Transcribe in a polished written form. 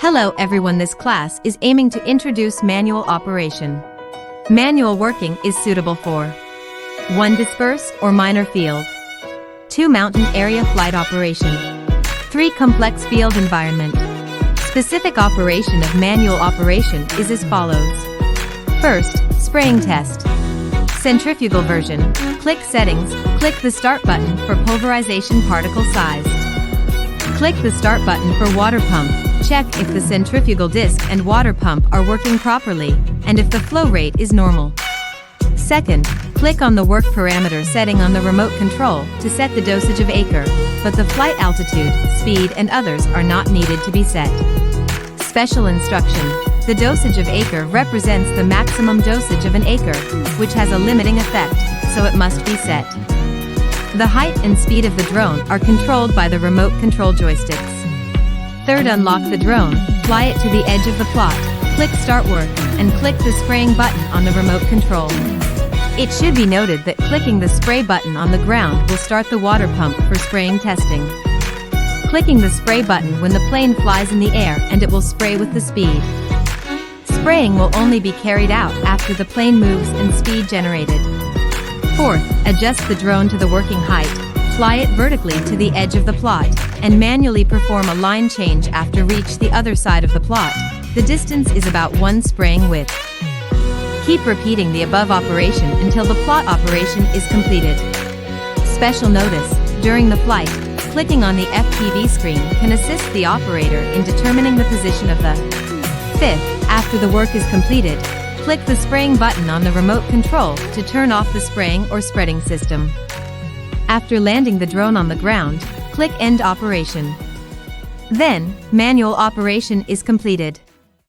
Hello everyone, this class is aiming to introduce manual operation. Manual working is suitable for 1. Disperse or minor field. 2. Mountain area flight operation. 3. Complex field environment. Specific operation of manual operation is as follows. First, spraying test. Centrifugal version. Click Settings, click the Start button for pulverization particle size. Click the Start button for water pump. Check if the centrifugal disc and water pump are working properly, and if the flow rate is normal. Second, click on the work parameter setting on the remote control to set the dosage of acre, but the flight altitude, speed and others are not needed to be set. Special instruction. The dosage of acre represents the maximum dosage of an acre, which has a limiting effect, so it must be set. The height and speed of the drone are controlled by the remote control joysticks. Third, unlock the drone, fly it to the edge of the plot, click Start Work, and click the spraying button on the remote control. It should be noted that clicking the spray button on the ground will start the water pump for spraying testing. Clicking the spray button when the plane flies in the air and it will spray with the speed. Spraying will only be carried out after the plane moves and speed generated. Fourth, adjust the drone to the working height, fly it vertically to the edge of the plot, and manually perform a line change after reach the other side of the plot. The distance is about 1 spraying width. Keep repeating the above operation until the plot operation is completed. Special notice, during the flight, clicking on the FPV screen can assist the operator in determining the position of the. Fifth, after the work is completed, click the spraying button on the remote control to turn off the spraying or spreading system. After landing the drone on the ground, click End Operation. Then, manual operation is completed.